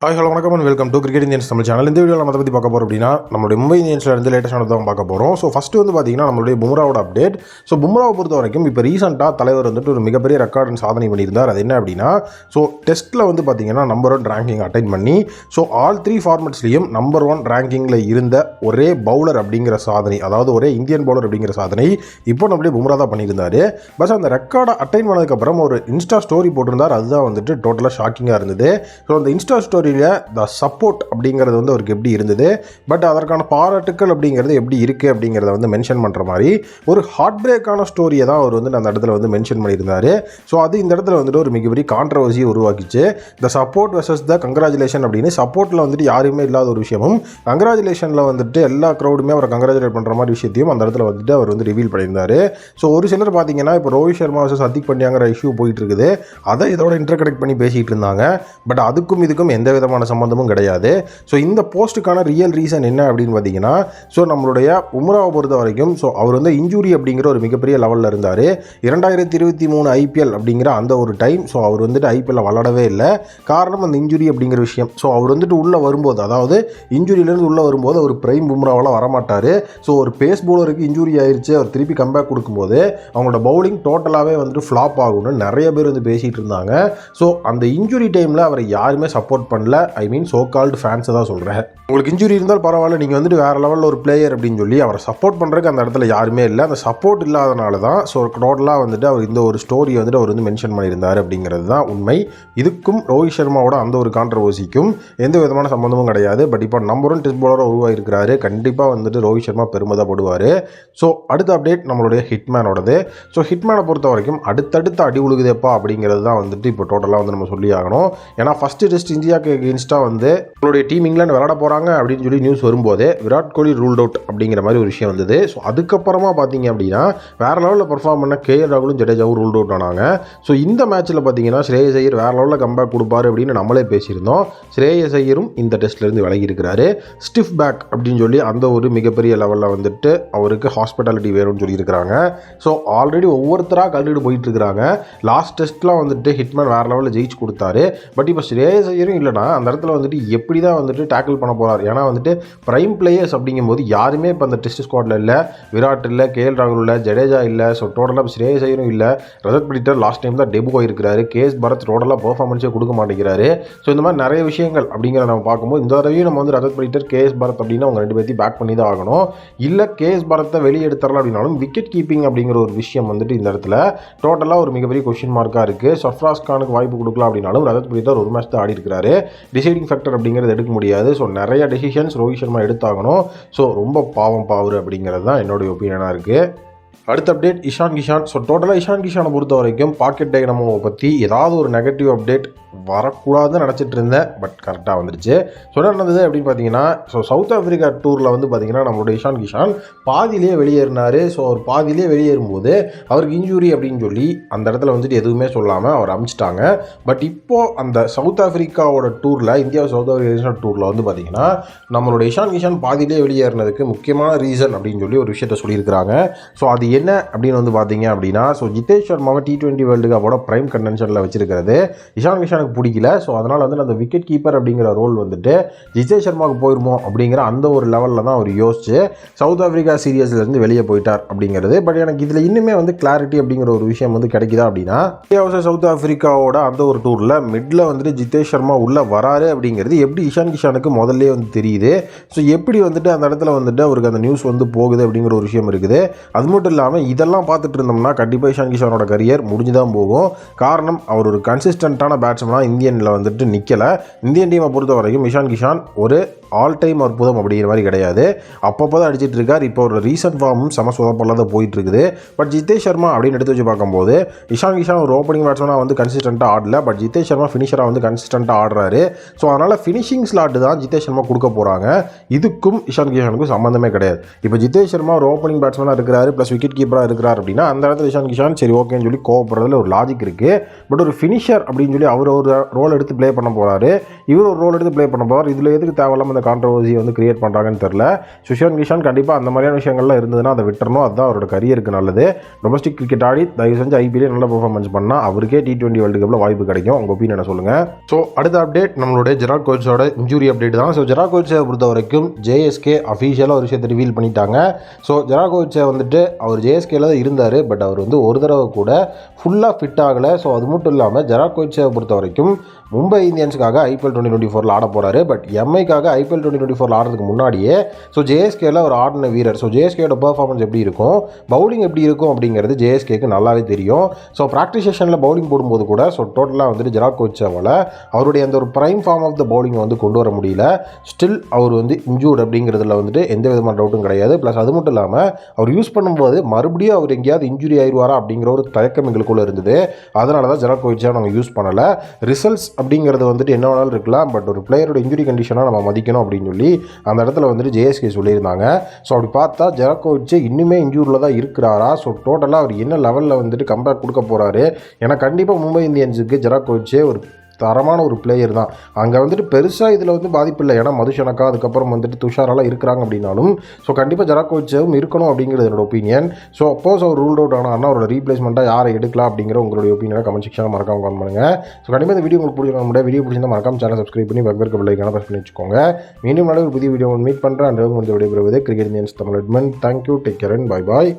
Hi hello வணக்கம் and welcome to cricket Indians Tamil channel. இந்த வீடியோவில் நம்ம பற்றி பார்க்க போகிறோம் அப்படின்னா நம்மளுடைய மும்பை இந்தியன்ஸில் இருந்து லேட்டஸ்டானது தான் பார்க்க போகிறோம். ஸோ ஃபஸ்ட்டு வந்து பார்த்தீங்கன்னா நம்மளுடைய பும்ராவோட அப்டேட். ஸோ பும்ராவை பொறுத்த வரைக்கும் இப்போ ரீசெண்டாக தலைவர் வந்துட்டு ஒரு மிகப்பெரிய ரெக்கார்டு சாதனை பண்ணியிருந்தார். அது என்ன அப்படின்னா, ஸோ டெஸ்ட்டில் வந்து பார்த்தீங்கன்னா நம்பர் 1 ரேங்கிங் அட்டைன் பண்ணி ஸோ ஆல் 3 ஃபார்மெட்ஸ்லையும் நம்பர் 1 ரேங்கிங்கில் இருந்த ஒரே பவுலர் அப்படிங்கிற சாதனை, அதாவது ஒரே இந்தியன் பவுலர் அப்படிங்கிற சாதனை இப்போ நம்மளுடைய பும்ரா தான் பண்ணியிருந்தார். பட் அந்த ரெக்கார்டை அட்டைன் பண்ணதுக்கப்புறம் ஒரு இன்ஸ்டா ஸ்டோரி போட்டிருந்தார். அதுதான் வந்துட்டு டோட்டலாக ஷாக்கிங்காக இருந்தது. ஸோ அந்த இன்ஸ்டா ஸ்டோரியில் த சப்போர்ட் அப்படிங்கிறது வந்து அவருக்கு எப்படி இருந்தது, பட் அதற்கான பாராட்டுக்கள் அப்படிங்கிறது எப்படி இருக்குது அப்படிங்கிறத வந்து மென்ஷன் பண்ணுற மாதிரி ஒரு ஹார்ட் பிரேக்கான ஸ்டோரியை தான் அவர் வந்து அந்த இடத்துல வந்து மென்ஷன் பண்ணியிருந்தார். ஸோ அது இந்த இடத்துல வந்துட்டு ஒரு மிகப்பெரிய கான்ட்ரவர்சியை உருவாக்கிச்சு. The support versus the congratulation அப்படின்னு சப்போர்ட்டில் வந்துட்டு யாருமே இல்லாத ஒரு விஷயமும், கங்க்ராச்சுலேஷனில் வந்துட்டு எல்லா க்ரௌடுமே அவரை கங்க்ராச்சுலேட் பண்ணுற மாதிரி விஷயத்தையும் அந்த இடத்துல வந்துட்டு அவர் வந்து ரிவீல் பண்ணியிருந்தார். ஸோ ஒரு சிலர் பார்த்தீங்கன்னா இப்போ ரோஹித் சர்மா வர்சஸ் ஹர்திக் பாண்டியாங்கிற இஷ்யூ போயிட்டு இருக்குது, அதை இதோட இன்டர்கனெக்ட் பண்ணி பேசிகிட்டு இருந்தாங்க. பட் அதுக்கும் இதுக்கும் எந்த விதமான சம்மந்தமும் கிடையாது. ஸோ இந்த போஸ்ட்டுக்கான ரியல் ரீசன் என்ன அப்படின்னு பார்த்தீங்கன்னா, ஸோ நம்மளுடைய பும்ராவை பொறுத்த வரைக்கும் ஸோ அவர் வந்து இன்ஜூரி அப்படிங்கிற ஒரு மிகப்பெரிய லெவலில் இருந்தார். 2023 ஐபிஎல் அப்படிங்கிற அந்த ஒரு டைம் ஸோ அவர் வந்துட்டு ஐபிஎல்ல விளாடவே இல்லை. காரணம் அந்த இன்ஜுரி அப்படிங்கிற விஷயம். ஸோ அவர் வந்துட்டு உள்ளே வரும்போது, அதாவது இன்ஜுரியிலேருந்து உள்ளே வரும்போது அவர் பிரைம் பும்ராவால் வரமாட்டார். ஸோ ஒரு பேஸ் பவுலருக்கு இன்ஜுரி ஆயிடுச்சு, அவர் திருப்பி கம்பேக் கொடுக்கும்போது அவங்களோட பவுலிங் டோட்டலாகவே வந்துட்டு ஃப்ளாப் ஆகும்னு நிறைய பேர் வந்து பேசிகிட்டு இருந்தாங்க. ஸோ அந்த இன்ஜுரி டைமில் அவரை யாருமே சப்போர்ட் பண்ணல. ஐ மீன் சோ கால்டு ஃபேன்ஸை தான் சொல்கிறேன். உங்களுக்கு இன்ஜுரி இருந்தால் பரவாயில்ல, நீங்கள் வந்துட்டு வேறு லெவலில் ஒரு பிளேயர் அப்படின்னு சொல்லி அவரை சப்போர்ட் பண்ணுறதுக்கு அந்த இடத்துல யாருமே இல்லை. அந்த சப்போர்ட் இல்லாதனால தான் ஸோ டோட்டலாக வந்துட்டு அவர் இந்த ஒரு ஸ்டோரியை வந்துட்டு அவர் வந்து மென்ஷன் பண்ணியிருந்தார் அப்படிங்கிறது தான் உண்மை. இதுக்கும் ரோஹித் சர்மாவோட அந்த ஒரு கான்ட்ரவர்சிக்கும் எந்த விதமான சம்மந்தமும் கிடையாது. பட் இப்போ நம்பர் 1 டெஸ்ட் பவுலராக உருவாகிருக்கிறாரு. கண்டிப்பாக வந்துட்டு ரோஹித் சர்மா பெருமிதப்படுவார். ஸோ அடுத்த அப்டேட் நம்மளுடைய ஹிட்மேனோடது. ஸோ ஹிட்மேனை பொறுத்த வரைக்கும் அடுத்தடுத்த அடி உழுகுதேப்பா அப்படிங்கிறது தான் வந்துட்டு இப்போ டோட்டலாக வந்து நம்ம சொல்லி ஆகணும். ஏன்னா ஃபஸ்ட்டு டெஸ்ட் இந்தியாவுக்கு எகென்ஸ்டாக வந்து நம்மளுடைய டீம் இங்கிலாந்து விளையாட போகிறாங்க அப்படின்னு சொல்லி நியூஸ் வரும்போதே விராட் கோலி ரூல்ட் அவுட் அப்படிங்கிற மாதிரி ஒரு விஷயம் வந்தது. ஸோ அதுக்கப்புறமா பார்த்தீங்க அப்படின்னா வேறு லெவலில் பர்ஃபார்ம் பண்ண கேஎல் ராகுலும் ஜடேஜாவும் ரூல்ட் அவுட் ஆனாங்க. ஸோ இந்த மேட்ச்சில் பார்த்தீங்கன்னா ஸ்ரேயஸ் ஐயர் வேறு லெவலில் கம்பேக் கொடுப்பாரு அப்படின்னு நம்மளே பேசியிருந்தோம். ஸ்ரேயஸ் ஐயரும் இந்த டெஸ்ட்லேருந்து விலகி இருக்கிறாரு. ஸ்டிஃப் பேக் அப்படின்னு சொல்லி அந்த ஒரு மிகப்பெரிய லெவலில் வந்துட்டு அவருக்கு ஹாஸ்பிட்டாலிட்டி வேணும்னு சொல்லியிருக்கிறாங்க. ஸோ ஆல்ரெடி ஒவ்வொருத்தராக கழுவிட்டு போயிட்டு இருக்கிறாங்க. லாஸ்ட் டெஸ்ட்லாம் வந்துட்டு ஹிட்மேன் வேறு லெவலில் ஜெயிச்சு கொடுத்தாரு. பட் இப்போ ஸ்ரேயஸ் ஐயரும் இல்லைனா அந்த இடத்துல வந்துட்டு எப்படி தான் வந்துட்டு டேக்கிள் பண்ண போகிறார். ஏன்னா வந்துட்டு பிரைம் பிளேயர்ஸ் அப்படிங்கும்போது யாருமே இப்போ அந்த டெஸ்ட் ஸ்குவாடில் இல்லை. விராட் இல்லை, கேஎல் ராகுல் இல்லை, ஜடேஜா இல்லை. ஸோ டோட்டலாக ஸ்ரேயஸ் ஐயரும் இல்லை. ரஜத் படிட்டர் லாஸ்ட் டைம் தான் டெபு ஆகிருக்கிறாரு. கேஎஸ் பரத் டோட்டலாக பெர்ஃபார்மன்ஸே கொடுக்க மாட்டேங்கிறாரு. ஸோ இந்த மாதிரி நிறைய விஷயங்கள் அப்படிங்கிற நம்ம பார்க்கும்போது இந்த தடவையும் நம்ம வந்து ரஜத் படிட்டர், கேஎஸ் பரத் அப்படின்னு அவங்க 2 பேர்த்தையும் பேக் பண்ணி தான் ஆகணும். இல்லை கேஎஸ் பரத்தை வெளியே எடுத்துடலாம் அப்படின்னாலும் விக்கெட் கீப்பிங் அப்படிங்கிற ஒரு விஷயம் வந்துட்டு இந்த இடத்துல டோட்டலாக ஒரு மிகப்பெரிய கொஸ்டின் மார்க்காக இருக்குது. சர்ஃப்ராஸ் கானுக்கு வாய்ப்பு கொடுக்கலாம் அப்படின்னாலும் ரஜத் படிட்டர் ஒரு மேட்ச் தான் ஆடி இருக்கிறாரு. டிசைடிங் ஃபேக்டர் அப்படிங்கிறது எடுக்க முடியாது. ஸோ நிறைய டெசிஷன்ஸ் ரோஹித் சர்மா எடுத்தாகணும். ஸோ ரொம்ப பாவம் பாவரு அப்படிங்கிறது தான் என்னுடைய ஒப்பீனியனாக இருக்குது. அடுத்த அப்டேட் இஷான் கிஷான். ஸோ டோட்டலாக இஷான் கிஷானை பொறுத்த வரைக்கும் பாக்கெட் டைனமோவை பற்றி ஏதாவது ஒரு நெகட்டிவ் அப்டேட் வரக்கூடாதுன்னு நினச்சிட்டு இருந்தேன். பட் கரெக்டாக வந்துடுச்சு. ஸோ என்ன நடந்தது அப்படின்னு பார்த்தீங்கன்னா, ஸோ சவுத் ஆஃப்ரிக்கா டூரில் வந்து பார்த்தீங்கன்னா நம்மளோட இஷான் கிஷான் பாதியிலே வெளியேறினார். ஸோ அவர் பாதியிலே வெளியேறும்போது அவருக்கு இன்ஜூரி அப்படின்னு சொல்லி அந்த இடத்துல வந்துட்டு எதுவுமே சொல்லாமல் அவர் அமிச்சிட்டாங்க. பட் இப்போது அந்த சவுத் ஆஃப்ரிக்காவோட டூரில், இந்தியா சவுத் ஆஃப்ரிக்கா டூரில் வந்து பார்த்தீங்கன்னா நம்மளோட இஷான் கிஷான் பாதியிலே வெளியேறினதுக்கு முக்கியமான ரீசன் அப்படின்னு சொல்லி ஒரு விஷயத்த சொல்லியிருக்கிறாங்க. ஸோ அது என்ன அப்படின்னு வந்து பார்த்தீங்க அப்படின்னா, ஸோ ஜிதேஷ் சர்மாவை T20 வேர்ல்டு கப்போட பிரைம் கண்டென்ஷனில் வச்சிருக்கிறது இஷான் கிஷானுக்கு பிடிக்கல. ஸோ அதனால் வந்து அந்த விக்கெட் கீப்பர் அப்படிங்கிற ரோல் வந்துட்டு ஜிதேஷ் சர்மாவுக்கு போயிருமோ அப்படிங்கிற அந்த ஒரு லெவலில் தான் அவர் யோசிச்சு சவுத் ஆஃப்ரிக்கா சீரியஸ்லேருந்து வெளியே போயிட்டார் அப்படிங்கிறது. பட் எனக்கு இதில் இன்னுமே வந்து கிளாரிட்டி அப்படிங்கிற ஒரு விஷயம் வந்து கிடைக்குதா அப்படின்னா, சவுத் ஆஃப்ரிக்காவோட அந்த ஒரு டூரில் மிடில் வந்துட்டு ஜிதேஷ் சர்மா உள்ளே வராரு அப்படிங்கிறது எப்படி இஷான் கிஷானுக்கு முதல்ல வந்து தெரியுது. ஸோ எப்படி வந்துட்டு அந்த இடத்துல வந்துட்டு அவருக்கு அந்த நியூஸ் வந்து போகுது அப்படிங்கிற ஒரு விஷயம் இருக்குது. அது மட்டும் இல்லாமல் இதெல்லாம் பார்த்துட்டு இருந்தோம்னா கண்டிப்பாக இஷான் கிஷானோட கரியர் முடிஞ்சு தான் போகும். காரணம் அவர் ஒரு கன்சிஸ்டண்ட்டான பேட்ஸ்மேனாக இந்தியனில் வந்துட்டு நிற்கலை. இந்தியன் டீமை பொறுத்த வரைக்கும் இஷான் கிஷான் ஒரு ஆல் டைம் அற்புதம் அப்படிங்கிற மாதிரி கிடையாது. அப்பப்போ தான் அடிச்சிட்டு இருக்கார். இப்போ ஒரு ரீசன்ட் ஃபார்மும் சம சொதப்பல்லாத போயிட்டு இருக்குது. பட் ஜிதேஷ் சர்மா அப்படின்னு எடுத்து வச்சு பார்க்கும்போது இஷான் கிஷான் ஒரு ஓப்பனிங் பேட்ஸ்மேனாக வந்து கன்சிஸ்டண்ட்டாக ஆடல. பட் ஜிதேஷ் சர்மா ஃபினிஷராக வந்து கன்சிஸ்டண்ட்டாக ஆடுறாரு. ஸோ அதனால் ஃபினிஷிங் ஸ்லாட்டு தான் ஜிதேஷ் சர்மா கொடுக்க போகிறாங்க. இதுக்கும் இஷான் கிஷானுக்கும் சம்மந்தமே கிடையாது. இப்போ ஜிதேஷ் சர்மா ஒரு ஓப்பனிங் பேட்ஸ்மேனாக இருக்கிறாரு, ப்ளஸ் விக்கெட் கீப்பராக இருக்கிறார் அப்படின்னா அந்த இடத்துல இஷான் கிஷான் சரி ஓகேன்னு சொல்லி கோவப்படுறதுல ஒரு லாஜிக் இருக்குது. பட் ஒரு ஃபினிஷர் அப்படின்னு சொல்லி அவர் ஒரு ரோல் எடுத்து ப்ளே பண்ண போகிறாரு, இவர் ஒரு ரோல் எடுத்து ப்ளே பண்ண போகிறார். இதில் எதுக்கு தேவையில்லாமல் அந்த கான்ட்ரவர்சியை வந்து கிரியேட் பண்ணுறாங்கன்னு தெரில. சுஷாந்த் கிஷான் கண்டிப்பாக அந்த மாதிரியான விஷயங்கள்லாம் இருந்ததுன்னா அதை விட்டுறணும். அதுதான் அவரோட கரியருக்கு நல்லது. டொமஸ்டிக் கிரிக்கெட் ஆடி தயவு செஞ்சு ஐபிஎல் நல்ல பெர்ஃபார்மன்ஸ் பண்ணால் அவருக்கே T20 வேர்ல்டு கப்பில் வாய்ப்பு கிடைக்கும். உங்கள் ஒப்பீனியனை சொல்லுங்கள். ஸோ அடுத்த அப்டேட் நம்மளுடைய ஜெரால்ட் கோல்ஸோட இன்ஜூரி அப்டேட் தான். ஸோ ஜெரால்ட் கோல்ஸை பொறுத்த வரைக்கும் JSK அஃபீஷியலாக ஒரு விஷயத்தை ரிவீல் பண்ணிட்டாங்க. ஸோ ஜெரால்ட் கோல்ஸை வந்துட்டு அவர் JSKல தான் இருந்தார். பட் அவர் வந்து ஒரு தடவை கூட ஃபுல்லாக ஃபிட் ஆகலை. ஸோ அது மட்டும் இல்லாமல் ஜெரால்ட் கோல்ஸை பொறுத்த வரைக்கும் மும்பை இந்தியன்ஸுக்காக IPL 2024 ஆட போகிறாரு. பட் எம்ஐக்காக IPL 2024 ஆடுறதுக்கு முன்னாடியே ஸோ JSKல ஒரு ஆடின வீரர். ஸோ JSKயோட பெர்ஃபார்மன்ஸ் எப்படி இருக்கும், பவுலிங் எப்படி இருக்கும் அப்படிங்கிறது JSKக்கு நல்லாவே தெரியும். ஸோ ப்ராக்டிஸ் செஷனில் பவுலிங் போடும்போது கூட ஸோ டோட்டலாக வந்துட்டு ஜெரால்ட் கோல்ஸாவால் அவருடைய அந்த ஒரு prime form of the bowling வந்து கொண்டு வர முடியல. ஸ்டில் அவர் வந்து இன்ஜூர்ட் அப்படிங்கிறதுல வந்துட்டு எந்த விதமான டவுட்டும் கிடையாது. ப்ளஸ் அது மட்டும் இல்லாமல் அவர் யூஸ் பண்ணும்போது மறுபடியும் அவர் எங்கேயாவது இன்ஜுரி ஆயிடுவாரா அப்படிங்கிற ஒரு தயக்கம் எங்களுக்குள்ளே இருந்தது. அதனால தான் ஜெரால்ட் கோல்ஸை நாங்கள் யூஸ் பண்ணலை. ரிசல்ட்ஸ் அப்படிங்கிறது வந்துட்டு என்ன வேணாலும் இருக்கலாம். பட் ஒரு பிளேயரோட இன்ஜுரி கண்டிஷனாக நம்ம மதிக்கணும் அப்படின்னு சொல்லி அந்த இடத்துல வந்துட்டு JSK சொல்லியிருந்தாங்க. ஸோ அப்படி பார்த்தா ஜெரால்ட் கோல்ஸே இன்னுமே இன்ஜூரில் தான் இருக்கிறாரா? ஸோ டோட்டலாக அவர் என்ன லெவலில் வந்துட்டு கம்பேக் கொடுக்க போகிறாரு? ஏன்னா கண்டிப்பாக மும்பை இந்தியன்ஸுக்கு ஜெரால்ட் கோல்ஸே ஒரு தரமான ஒரு பிளேயர் தான். அங்கே வந்துட்டு பெருசாக இதில் வந்து பாதிப்பு இல்லை. ஏன்னா மதுஷனக்கா அதுக்கப்புறம் வந்துட்டு துஷாரெல்லாம் இருக்கிறாங்க அப்படின்னாலும் ஸோ கண்டிப்பாக ஜெரால்ட் கோல்ஸும் இருக்கணும் அப்படிங்கிறது என்னோட ஒப்பீனியன். ஸோ அப்போஸ் அவர் ரூல்ட் அவுட் ஆனார்னா அவரோட ரீப்ளேஸ்மெண்ட்டாக யாரை எடுக்கலாம் அப்படிங்கிற உங்களுடைய ஒப்பீனியனை கமெண்ட் செக்ஷனில் மறக்காம கமெண்ட் பண்ணுங்கள். ஸோ கண்டிப்பாக இந்த வீடியோ உங்களுக்கு பிடிச்சிருக்க முடியாது. வீடியோ பிடிச்சிருந்தா மறக்காம சேனல் சப்ஸ்கிரைப் பண்ணி பக்கத்தில் பெல்லைக்கான ப்ரெஸ் பண்ணி வச்சுக்கோங்க. மீண்டும் ஒரு புதிய வீடியோ மீட் பண்ணுறேன். அந்த வீடியோ விடைபெறுவது cricket Indians Tamil அட்மன். Thank you, take care and bye bye.